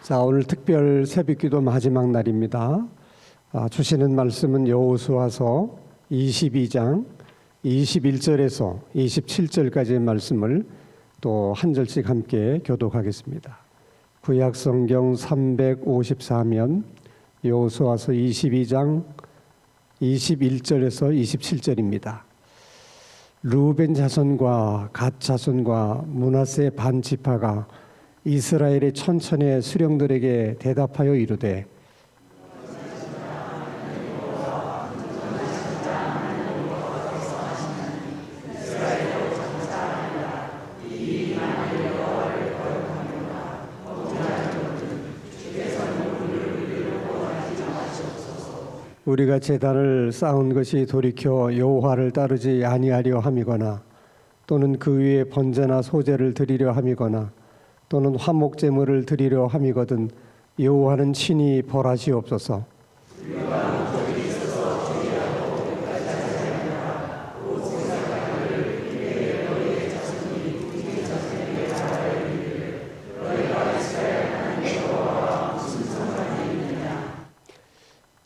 자, 오늘 특별 새벽기도 마지막 날입니다. 주시는 말씀은 여호수아서 22장 21절에서 27절까지의 말씀을 또 한 절씩 함께 교독하겠습니다. 구약성경 354면 여호수아서 22장 21절에서 27절입니다. 르우벤 자손과 갓 자손과 므낫세 반 지파가 이스라엘의 천천의 수령들에게 대답하여 이르되 우리가 제단을 쌓은 것이 돌이켜 여호와를 따르지 아니하려 함이거나 또는 그 위에 번제나 소제를 드리려 함이거나 또는 화목제물을 드리려 함이거든 여호와는 친히 벌하시옵소서.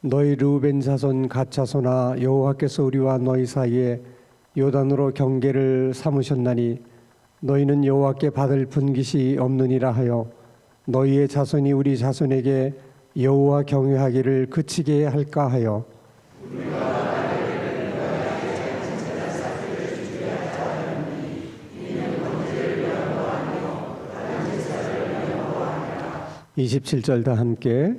'너희 르우벤 자손 갓 자손아 여호와께서 우리와 너희 사이에 요단으로 경계를 삼으셨나니 너희는 여호와께 받을 분깃이 없느니라 하여 너희의 자손이 우리 자손에게 여호와 경외하기를 그치게 할까 하여 (27절) 다 함께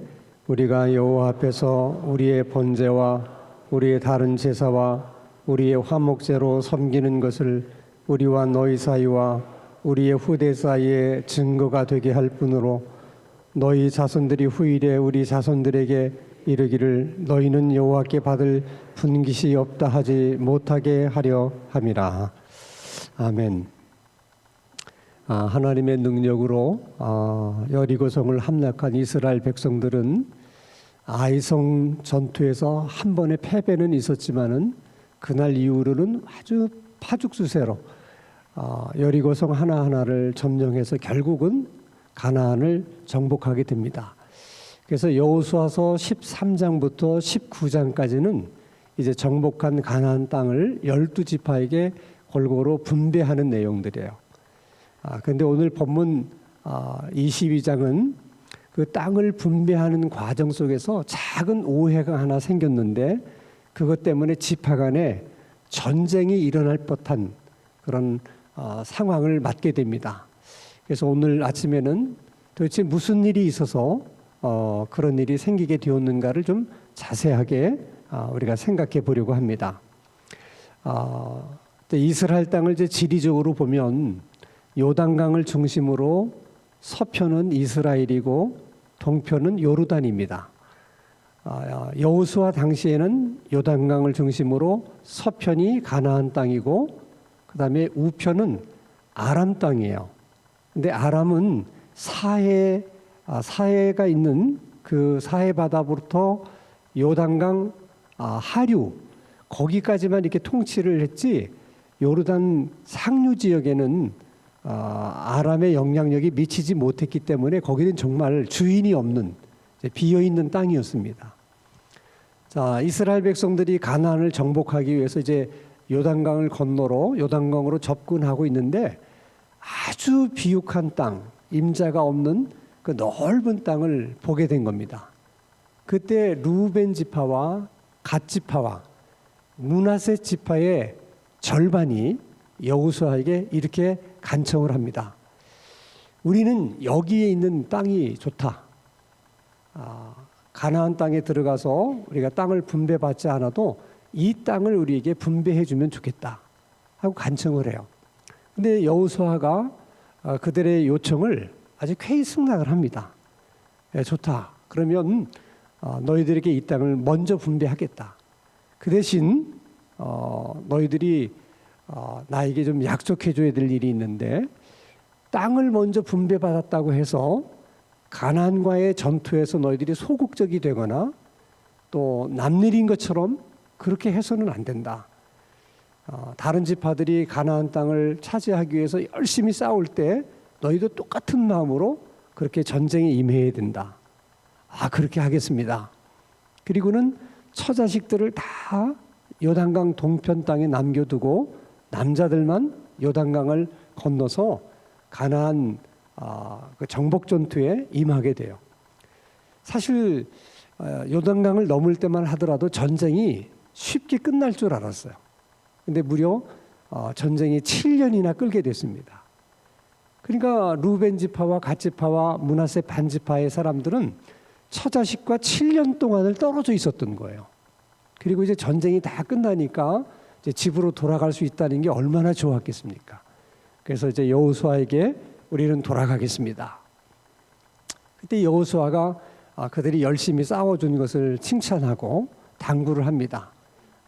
우리가 여호와 앞에서 우리의 번제와 우리의 다른 제사와 우리의 화목제로 섬기는 것을 우리와 너희 사이와 우리의 후대 사이에 증거가 되게 할 뿐으로 너희 자손들이 후일에 우리 자손들에게 이르기를 너희는 여호와께 받을 분깃이 없다 하지 못하게 하려 함이라. 아멘. 하나님의 능력으로 여리고성을 함락한 이스라엘 백성들은 아이성 전투에서 한 번의 패배는 있었지만은 그날 이후로는 아주 파죽수세로 여리고성 하나하나를 점령해서 결국은 가나안을 정복하게 됩니다. 그래서 여호수아서 13장부터 19장까지는 이제 정복한 가나안 땅을 12지파에게 골고루 분배하는 내용들이에요. 그런데 오늘 본문 22장은 그 땅을 분배하는 과정 속에서 작은 오해가 하나 생겼는데 그것 때문에 지파 간에 전쟁이 일어날 법한 그런 상황을 맞게 됩니다. 그래서 오늘 아침에는 도대체 무슨 일이 있어서 그런 일이 생기게 되었는가를 좀 자세하게 우리가 생각해 보려고 합니다. 이스라엘 땅을 이제 지리적으로 보면 요단강을 중심으로 서편은 이스라엘이고 동편은 요르단입니다. 여호수아 당시에는 요단강을 중심으로 서편이 가나안 땅이고 그 다음에 우편은 아람 땅이에요. 근데 아람은 사해가 있는 그 사해 바다부터 요단강 하류 거기까지만 이렇게 통치를 했지 요르단 상류 지역에는 아람의 영향력이 미치지 못했기 때문에 거기는 정말 주인이 없는 비어있는 땅이었습니다. 자, 이스라엘 백성들이 가나안을 정복하기 위해서 이제 요단강을 건너러 요단강으로 접근하고 있는데 아주 비옥한 땅, 임자가 없는 그 넓은 땅을 보게 된 겁니다. 그때 르우벤 지파와 갓 지파와 므낫세 지파의 절반이 여호수아에게 이렇게 간청을 합니다. 우리는 여기에 있는 땅이 좋다. 가나안 땅에 들어가서 우리가 땅을 분배받지 않아도 이 땅을 우리에게 분배해 주면 좋겠다 하고 간청을 해요. 근데 여호수아가 그들의 요청을 아주 쾌히 승낙을 합니다. 좋다. 그러면 너희들에게 이 땅을 먼저 분배하겠다. 그 대신 너희들이 나에게 좀 약속해 줘야 될 일이 있는데 땅을 먼저 분배받았다고 해서 가나안과의 전투에서 너희들이 소극적이 되거나 또 남일인 것처럼 그렇게 해서는 안 된다. 다른 지파들이 가나안 땅을 차지하기 위해서 열심히 싸울 때 너희도 똑같은 마음으로 그렇게 전쟁에 임해야 된다. 그렇게 하겠습니다. 그리고는 처자식들을 다 요단강 동편 땅에 남겨두고 남자들만 요단강을 건너서 가나안 그 정복 전투에 임하게 돼요. 사실 요단강을 넘을 때만 하더라도 전쟁이 쉽게 끝날 줄 알았어요. 근데 무려 전쟁이 7년이나 끌게 됐습니다. 그러니까 루벤 지파와 갓 지파와 므낫세 반 지파의 사람들은 처자식과 7년 동안을 떨어져 있었던 거예요. 그리고 이제 전쟁이 다 끝나니까 이제 집으로 돌아갈 수 있다는 게 얼마나 좋았겠습니까? 그래서 이제 여호수아에게 우리는 돌아가겠습니다. 그때 여호수아가 그들이 열심히 싸워준 것을 칭찬하고 당부를 합니다.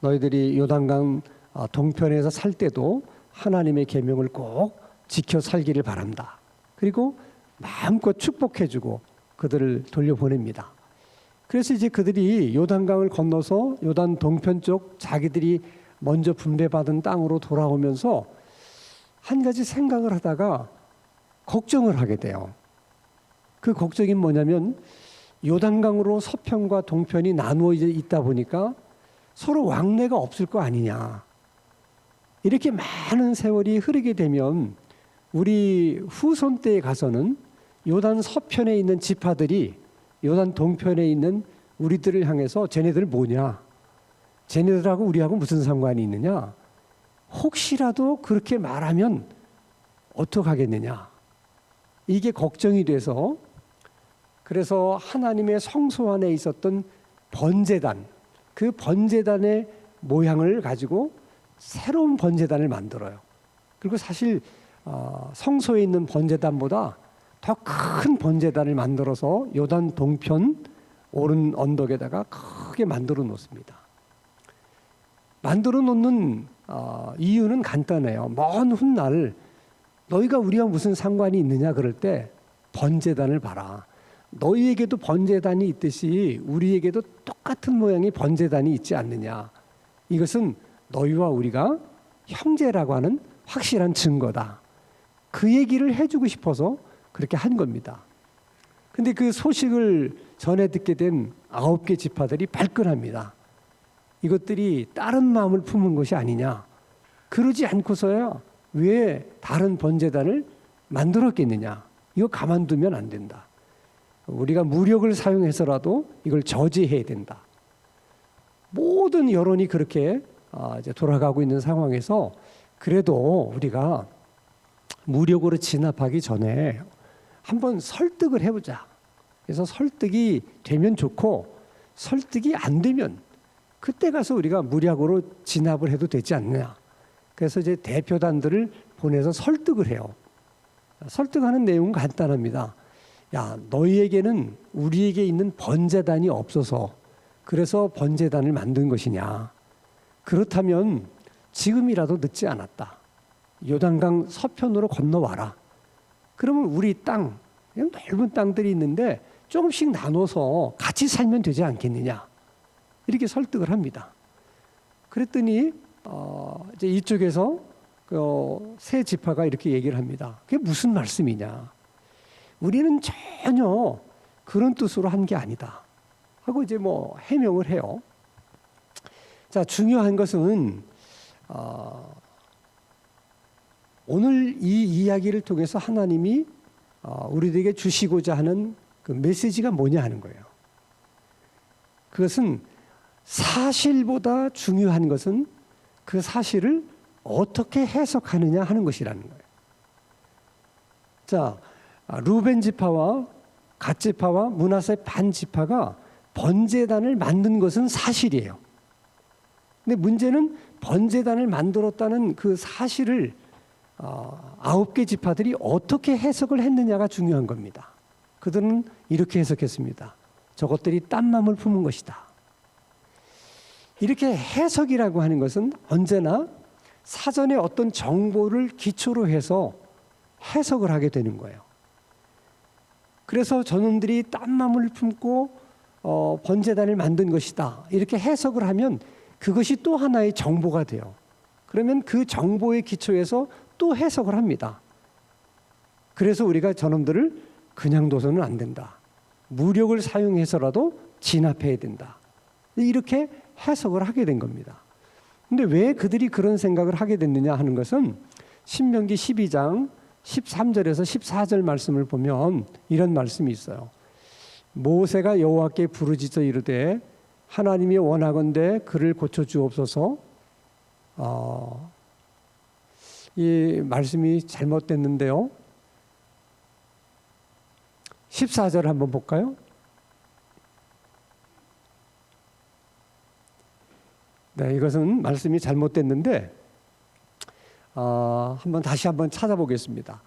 너희들이 요단강 동편에서 살 때도 하나님의 계명을 꼭 지켜 살기를 바란다. 그리고 마음껏 축복해주고 그들을 돌려보냅니다. 그래서 이제 그들이 요단강을 건너서 요단 동편 쪽 자기들이 먼저 분배받은 땅으로 돌아오면서 한 가지 생각을 하다가 걱정을 하게 돼요. 그 걱정이 뭐냐면 요단강으로 서편과 동편이 나누어 있다 보니까 서로 왕래가 없을 거 아니냐. 이렇게 많은 세월이 흐르게 되면 우리 후손 때에 가서는 요단 서편에 있는 지파들이 요단 동편에 있는 우리들을 향해서 쟤네들 뭐냐? 쟤네들하고 우리하고 무슨 상관이 있느냐? 혹시라도 그렇게 말하면 어떡하겠느냐? 이게 걱정이 돼서 그래서 하나님의 성소 안에 있었던 번제단, 그 번제단의 모양을 가지고 새로운 번제단을 만들어요. 그리고 사실 성소에 있는 번제단보다 더 큰 번제단을 만들어서 요단 동편 오른 언덕에다가 크게 만들어 놓습니다. 만들어 놓는 이유는 간단해요. 먼 훗날 너희가 우리와 무슨 상관이 있느냐 그럴 때 번제단을 봐라. 너희에게도 번제단이 있듯이 우리에게도 똑같은 모양의 번제단이 있지 않느냐. 이것은 너희와 우리가 형제라고 하는 확실한 증거다. 그 얘기를 해주고 싶어서 그렇게 한 겁니다. 근데 그 소식을 전해 듣게 된 9개 지파들이 발끈합니다. 이것들이 다른 마음을 품은 것이 아니냐. 그러지 않고서야 왜 다른 번제단을 만들었겠느냐. 이거 가만두면 안 된다. 우리가 무력을 사용해서라도 이걸 저지해야 된다. 모든 여론이 그렇게 이제 돌아가고 있는 상황에서 그래도 우리가 무력으로 진압하기 전에 한번 설득을 해보자. 그래서 설득이 되면 좋고 설득이 안 되면 그때 가서 우리가 무력으로 진압을 해도 되지 않느냐. 그래서 이제 대표단들을 보내서 설득을 해요. 설득하는 내용은 간단합니다. 야, 너희에게는 우리에게 있는 번제단이 없어서 그래서 번제단을 만든 것이냐. 그렇다면 지금이라도 늦지 않았다. 요단강 서편으로 건너와라. 그러면 우리 땅, 넓은 땅들이 있는데 조금씩 나눠서 같이 살면 되지 않겠느냐. 이렇게 설득을 합니다. 그랬더니 이제 이쪽에서 세 지파가 이렇게 얘기를 합니다. 그게 무슨 말씀이냐. 우리는 전혀 그런 뜻으로 한 게 아니다. 하고 이제 뭐 해명을 해요. 자, 중요한 것은 오늘 이 이야기를 통해서 하나님이 우리들에게 주시고자 하는 그 메시지가 뭐냐 하는 거예요. 그것은 사실보다 중요한 것은 그 사실을 어떻게 해석하느냐 하는 것이라는 거예요. 자, 루벤 지파와 갓 지파와 므낫세 반 지파가 번제단을 만든 것은 사실이에요. 근데 문제는 번제단을 만들었다는 그 사실을 9개 지파들이 어떻게 해석을 했느냐가 중요한 겁니다. 그들은 이렇게 해석했습니다. 저것들이 딴 마음을 품은 것이다. 이렇게 해석이라고 하는 것은 언제나 사전에 어떤 정보를 기초로 해서 해석을 하게 되는 거예요. 그래서 저놈들이 딴 마음을 품고 번제단을 만든 것이다. 이렇게 해석을 하면 그것이 또 하나의 정보가 돼요. 그러면 그 정보의 기초에서 또 해석을 합니다. 그래서 우리가 저놈들을 그냥 둬서는 안 된다. 무력을 사용해서라도 진압해야 된다. 이렇게 해석을 하게 된 겁니다. 근데 왜 그들이 그런 생각을 하게 됐느냐 하는 것은 신명기 12장 13절에서 14절 말씀을 보면 이런 말씀이 있어요. 모세가 여호와께 부르짖어 이르되 하나님이 원하건대 그를 고쳐 주옵소서. 이 말씀이 잘못됐는데요. 14절 한번 볼까요? 네, 이것은 말씀이 잘못됐는데 다시 한번 찾아보겠습니다.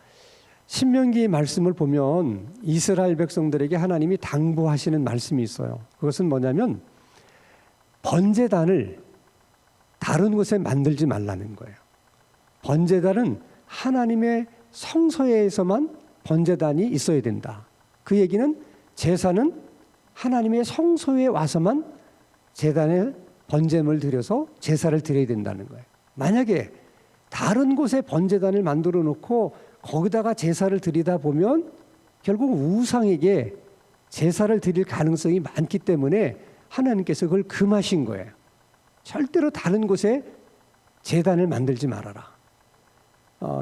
신명기 말씀을 보면 이스라엘 백성들에게 하나님이 당부하시는 말씀이 있어요. 그것은 뭐냐면 번제단을 다른 곳에 만들지 말라는 거예요. 번제단은 하나님의 성소에서만 번제단이 있어야 된다. 그 얘기는 제사는 하나님의 성소에 와서만 제단에 번제물을 드려서 제사를 드려야 된다는 거예요. 만약에 다른 곳에 번제단을 만들어 놓고 거기다가 제사를 드리다 보면 결국 우상에게 제사를 드릴 가능성이 많기 때문에 하나님께서 그걸 금하신 거예요. 절대로 다른 곳에 제단을 만들지 말아라.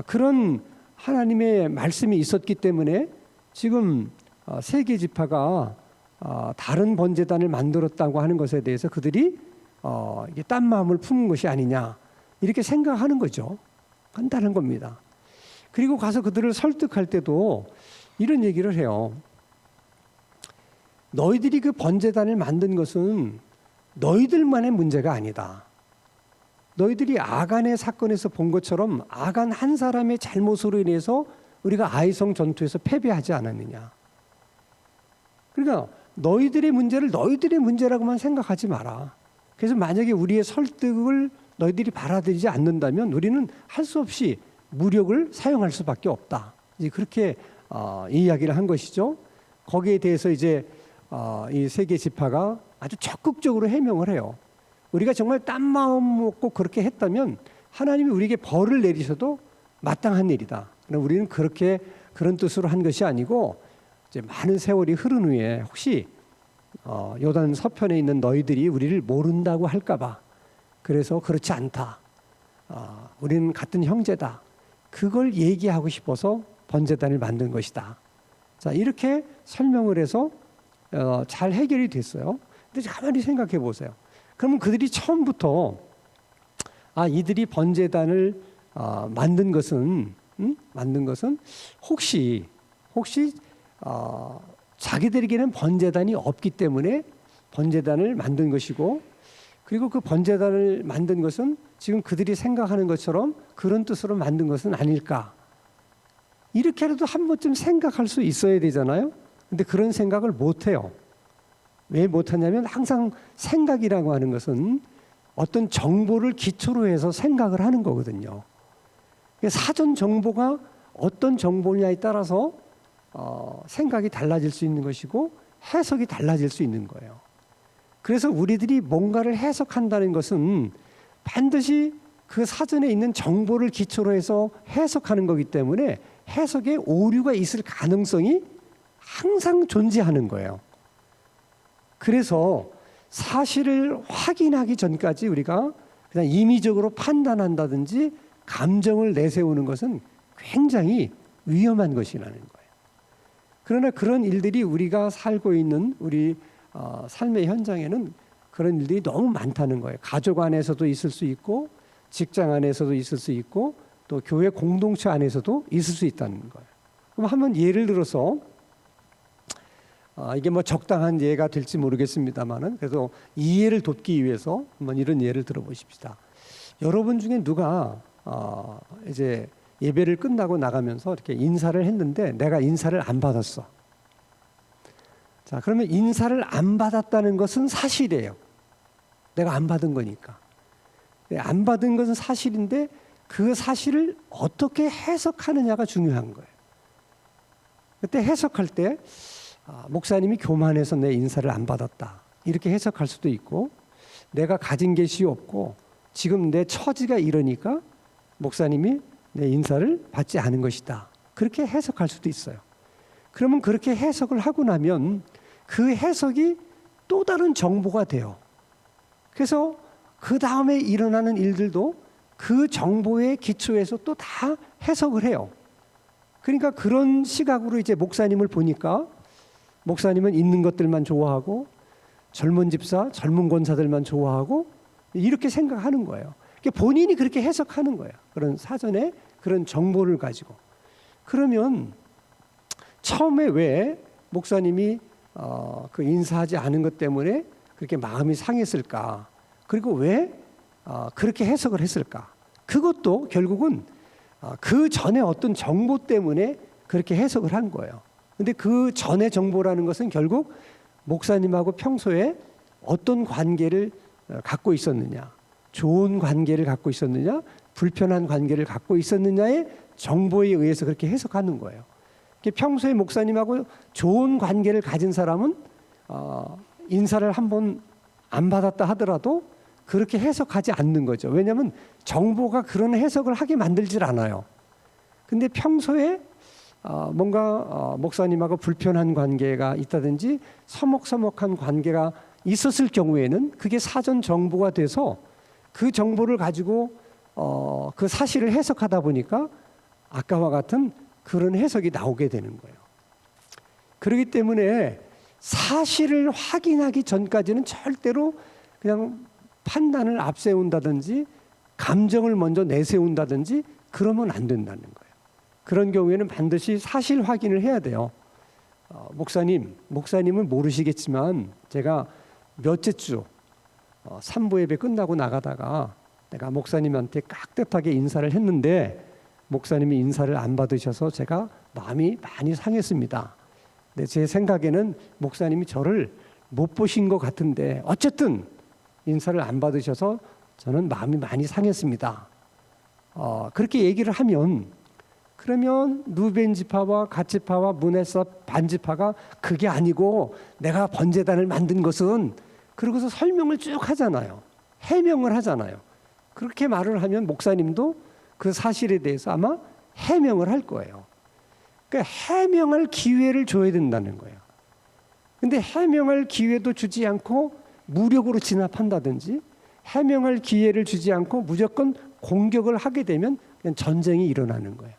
그런 하나님의 말씀이 있었기 때문에 지금 세계 지파가 다른 번제단을 만들었다고 하는 것에 대해서 그들이 이게 딴 마음을 품은 것이 아니냐 이렇게 생각하는 거죠. 간단한 겁니다. 그리고 가서 그들을 설득할 때도 이런 얘기를 해요. 너희들이 그 번제단을 만든 것은 너희들만의 문제가 아니다. 너희들이 아간의 사건에서 본 것처럼 아간 한 사람의 잘못으로 인해서 우리가 아이성 전투에서 패배하지 않았느냐. 그러니까 너희들의 문제를 너희들의 문제라고만 생각하지 마라. 그래서 만약에 우리의 설득을 너희들이 받아들이지 않는다면 우리는 할 수 없이 무력을 사용할 수밖에 없다. 이제 그렇게 이야기를 한 것이죠. 거기에 대해서 이제 이 세계 지파가 아주 적극적으로 해명을 해요. 우리가 정말 딴 마음 먹고 그렇게 했다면 하나님이 우리에게 벌을 내리셔도 마땅한 일이다. 그러나 우리는 그런 뜻으로 한 것이 아니고 이제 많은 세월이 흐른 후에 혹시 요단 서편에 있는 너희들이 우리를 모른다고 할까봐 그래서 그렇지 않다. 우리는 같은 형제다. 그걸 얘기하고 싶어서 번제단을 만든 것이다. 자, 이렇게 설명을 해서 잘 해결이 됐어요. 근데 가만히 생각해 보세요. 그러면 그들이 처음부터 이들이 번제단을 만든 것은 혹시 자기들에게는 번제단이 없기 때문에 번제단을 만든 것이고, 그리고 그 번제단을 만든 것은 지금 그들이 생각하는 것처럼 그런 뜻으로 만든 것은 아닐까. 이렇게라도 한 번쯤 생각할 수 있어야 되잖아요. 근데 그런 생각을 못 해요. 왜 못하냐면 항상 생각이라고 하는 것은 어떤 정보를 기초로 해서 생각을 하는 거거든요. 사전 정보가 어떤 정보냐에 따라서 생각이 달라질 수 있는 것이고 해석이 달라질 수 있는 거예요. 그래서 우리들이 뭔가를 해석한다는 것은 반드시 그 사전에 있는 정보를 기초로 해서 해석하는 거기 때문에 해석에 오류가 있을 가능성이 항상 존재하는 거예요. 그래서 사실을 확인하기 전까지 우리가 그냥 임의적으로 판단한다든지 감정을 내세우는 것은 굉장히 위험한 것이라는 거예요. 그러나 그런 일들이 우리가 살고 있는 우리 삶의 현장에는 그런 일들이 너무 많다는 거예요. 가족 안에서도 있을 수 있고 직장 안에서도 있을 수 있고 또 교회 공동체 안에서도 있을 수 있다는 거예요. 그럼 한번 예를 들어서 이게 뭐 적당한 예가 될지 모르겠습니다만은 그래서 이해를 돕기 위해서 한번 이런 예를 들어보십시다. 여러분 중에 누가 이제 예배를 끝나고 나가면서 이렇게 인사를 했는데 내가 인사를 안 받았어. 자, 그러면 인사를 안 받았다는 것은 사실이에요. 내가 안 받은 거니까. 안 받은 것은 사실인데 그 사실을 어떻게 해석하느냐가 중요한 거예요. 그때 해석할 때 목사님이 교만해서 내 인사를 안 받았다. 이렇게 해석할 수도 있고 내가 가진 것이 없고 지금 내 처지가 이러니까 목사님이 내 인사를 받지 않은 것이다. 그렇게 해석할 수도 있어요. 그러면 그렇게 해석을 하고 나면 그 해석이 또 다른 정보가 돼요. 그래서 그 다음에 일어나는 일들도 그 정보의 기초에서 또 다 해석을 해요. 그러니까 그런 시각으로 이제 목사님을 보니까 목사님은 있는 것들만 좋아하고 젊은 집사, 젊은 권사들만 좋아하고 이렇게 생각하는 거예요. 본인이 그렇게 해석하는 거예요. 그런 사전에 그런 정보를 가지고. 그러면 처음에 왜 목사님이 그 인사하지 않은 것 때문에 그렇게 마음이 상했을까? 그리고 왜 그렇게 해석을 했을까? 그것도 결국은 그 전에 어떤 정보 때문에 그렇게 해석을 한 거예요. 근데 그 전의 정보라는 것은 결국 목사님하고 평소에 어떤 관계를 갖고 있었느냐, 좋은 관계를 갖고 있었느냐, 불편한 관계를 갖고 있었느냐의 정보에 의해서 그렇게 해석하는 거예요. 평소에 목사님하고 좋은 관계를 가진 사람은 인사를 한번 안 받았다 하더라도 그렇게 해석하지 않는 거죠. 왜냐하면 정보가 그런 해석을 하게 만들질 않아요. 근데 평소에 뭔가 목사님하고 불편한 관계가 있다든지 서먹서먹한 관계가 있었을 경우에는 그게 사전 정보가 돼서 그 정보를 가지고 그 사실을 해석하다 보니까 아까와 같은 그런 해석이 나오게 되는 거예요. 그렇기 때문에 사실을 확인하기 전까지는 절대로 그냥 판단을 앞세운다든지 감정을 먼저 내세운다든지 그러면 안 된다는 거예요. 그런 경우에는 반드시 사실 확인을 해야 돼요. 목사님은 모르시겠지만 제가 몇째 주 산부 예배 끝나고 나가다가 내가 목사님한테 깍듯하게 인사를 했는데 목사님이 인사를 안 받으셔서 제가 마음이 많이 상했습니다. 근데 제 생각에는 목사님이 저를 못 보신 것 같은데 어쨌든 인사를 안 받으셔서 저는 마음이 많이 상했습니다. 그렇게 얘기를 하면 그러면 루벤 지파와 갓 지파와 므낫세 반 지파가 그게 아니고 내가 번제단을 만든 것은 그러고서 설명을 쭉 하잖아요. 해명을 하잖아요. 그렇게 말을 하면 목사님도 그 사실에 대해서 아마 해명을 할 거예요. 그러니까 해명할 기회를 줘야 된다는 거예요. 근데 해명할 기회도 주지 않고 무력으로 진압한다든지 해명할 기회를 주지 않고 무조건 공격을 하게 되면 그냥 전쟁이 일어나는 거예요.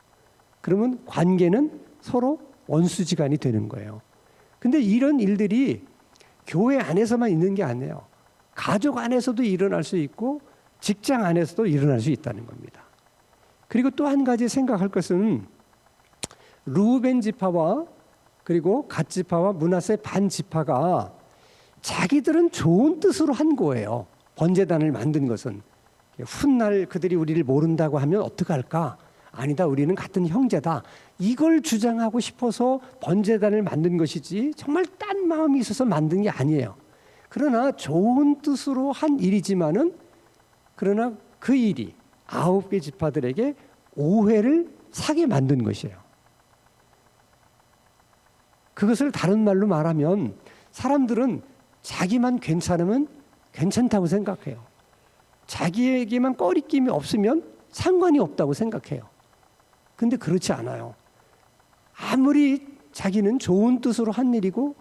그러면 관계는 서로 원수지간이 되는 거예요. 근데 이런 일들이 교회 안에서만 있는 게 아니에요. 가족 안에서도 일어날 수 있고 직장 안에서도 일어날 수 있다는 겁니다. 그리고 또 한 가지 생각할 것은 루벤 지파와 그리고 갓 지파와 므낫세 반 지파가 자기들은 좋은 뜻으로 한 거예요. 번제단을 만든 것은 훗날 그들이 우리를 모른다고 하면 어떡할까? 아니다, 우리는 같은 형제다. 이걸 주장하고 싶어서 번제단을 만든 것이지 정말 딴 마음이 있어서 만든 게 아니에요. 그러나 좋은 뜻으로 한 일이지만은 그러나 그 일이 9개 지파들에게 오해를 사게 만든 것이에요. 그것을 다른 말로 말하면 사람들은 자기만 괜찮으면 괜찮다고 생각해요. 자기에게만 꺼리낌이 없으면 상관이 없다고 생각해요. 근데 그렇지 않아요. 아무리 자기는 좋은 뜻으로 한 일이고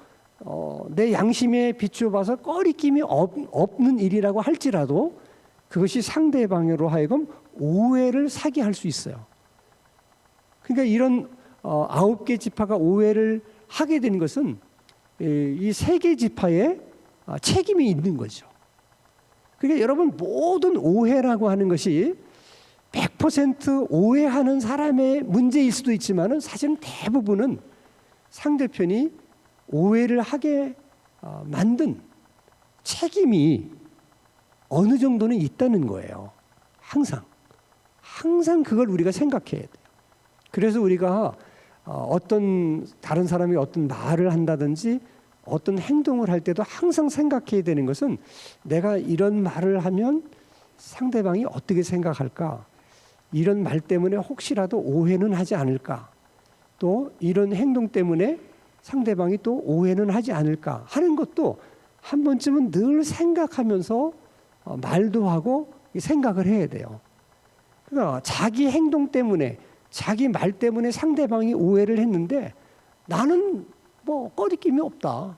내 양심에 비추어봐서 꺼리낌이 없는 일이라고 할지라도 그것이 상대방으로 하여금 오해를 사게 할 수 있어요. 그러니까 이런 9개 지파가 오해를 하게 된 것은 이 3개 지파에 책임이 있는 거죠. 그러니까 여러분 모든 오해라고 하는 것이 100% 오해하는 사람의 문제일 수도 있지만은 사실은 대부분은 상대편이 오해를 하게 만든 책임이 어느 정도는 있다는 거예요. 항상 그걸 우리가 생각해야 돼요. 그래서 우리가 어떤 다른 사람이 어떤 말을 한다든지 어떤 행동을 할 때도 항상 생각해야 되는 것은 내가 이런 말을 하면 상대방이 어떻게 생각할까? 이런 말 때문에 혹시라도 오해는 하지 않을까? 또 이런 행동 때문에 상대방이 또 오해는 하지 않을까? 하는 것도 한 번쯤은 늘 생각하면서 말도 하고 생각을 해야 돼요. 그러니까 자기 행동 때문에 자기 말 때문에 상대방이 오해를 했는데 나는 뭐 꺼리낌이 없다.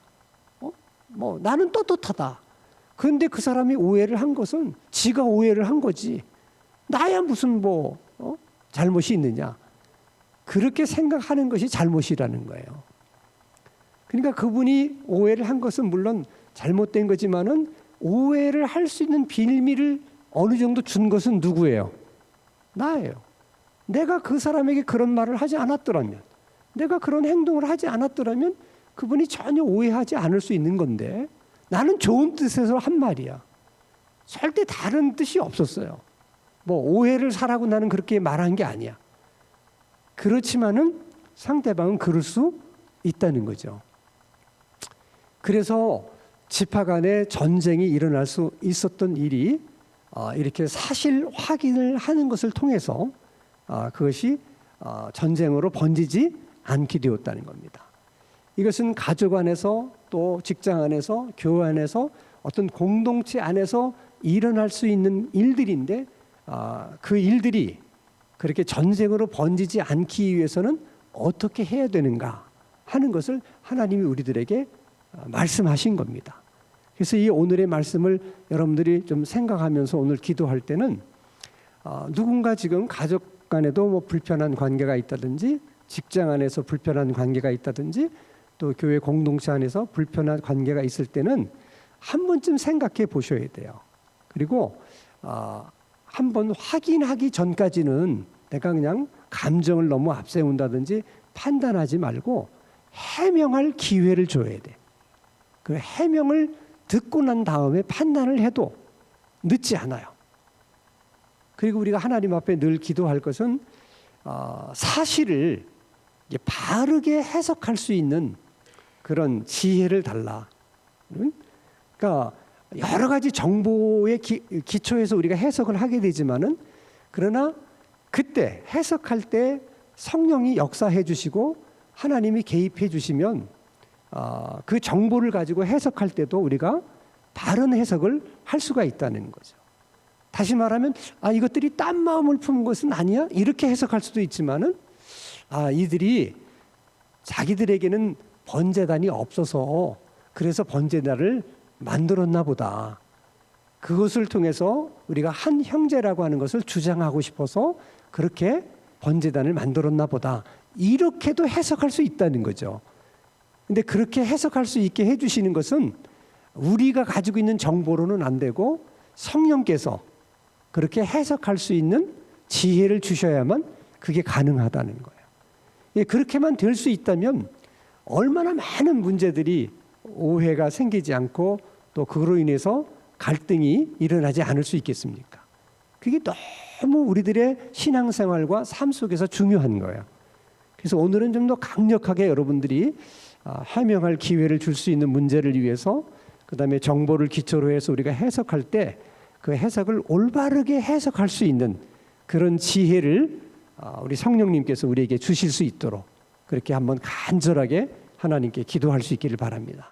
뭐 나는 떳떳하다. 그런데 그 사람이 오해를 한 것은 지가 오해를 한 거지. 나야 무슨 잘못이 있느냐. 그렇게 생각하는 것이 잘못이라는 거예요. 그러니까 그분이 오해를 한 것은 물론 잘못된 거지만은 오해를 할 수 있는 빌미를 어느 정도 준 것은 누구예요? 나예요. 내가 그 사람에게 그런 말을 하지 않았더라면, 내가 그런 행동을 하지 않았더라면 그분이 전혀 오해하지 않을 수 있는 건데, 나는 좋은 뜻에서 한 말이야. 절대 다른 뜻이 없었어요. 오해를 사라고 나는 그렇게 말한 게 아니야. 그렇지만은 상대방은 그럴 수 있다는 거죠. 그래서 지파 간에 전쟁이 일어날 수 있었던 일이 이렇게 사실 확인을 하는 것을 통해서 그것이 전쟁으로 번지지 않게 되었다는 겁니다. 이것은 가족 안에서 또 직장 안에서 교회 안에서 어떤 공동체 안에서 일어날 수 있는 일들인데 그 일들이 그렇게 전쟁으로 번지지 않기 위해서는 어떻게 해야 되는가 하는 것을 하나님이 우리들에게 말씀하신 겁니다. 그래서 이 오늘의 말씀을 여러분들이 좀 생각하면서 오늘 기도할 때는 누군가 지금 가족 간에도 불편한 관계가 있다든지 직장 안에서 불편한 관계가 있다든지 또 교회 공동체 안에서 불편한 관계가 있을 때는 한 번쯤 생각해 보셔야 돼요. 그리고 한번 확인하기 전까지는 내가 그냥 감정을 너무 앞세운다든지 판단하지 말고 해명할 기회를 줘야 돼. 그 해명을 듣고 난 다음에 판단을 해도 늦지 않아요. 그리고 우리가 하나님 앞에 늘 기도할 것은 사실을 바르게 해석할 수 있는 그런 지혜를 달라. 그러니까 여러 가지 정보의 기초에서 우리가 해석을 하게 되지만은 그러나 그때 해석할 때 성령이 역사해 주시고 하나님이 개입해 주시면 그 정보를 가지고 해석할 때도 우리가 바른 해석을 할 수가 있다는 거죠. 다시 말하면 이것들이 딴 마음을 품은 것은 아니야? 이렇게 해석할 수도 있지만은 이들이 자기들에게는 번제단이 없어서 그래서 번제단을 만들었나 보다. 그것을 통해서 우리가 한 형제라고 하는 것을 주장하고 싶어서 그렇게 번제단을 만들었나 보다. 이렇게도 해석할 수 있다는 거죠. 근데 그렇게 해석할 수 있게 해주시는 것은 우리가 가지고 있는 정보로는 안 되고 성령께서 그렇게 해석할 수 있는 지혜를 주셔야만 그게 가능하다는 거예요. 그렇게만 될 수 있다면 얼마나 많은 문제들이 오해가 생기지 않고 또 그로 인해서 갈등이 일어나지 않을 수 있겠습니까? 그게 너무 우리들의 신앙생활과 삶 속에서 중요한 거예요. 그래서 오늘은 좀 더 강력하게 여러분들이 해명할 기회를 줄 수 있는 문제를 위해서 그다음에 정보를 기초로 해서 우리가 해석할 때 그 해석을 올바르게 해석할 수 있는 그런 지혜를 우리 성령님께서 우리에게 주실 수 있도록 그렇게 한번 간절하게 하나님께 기도할 수 있기를 바랍니다.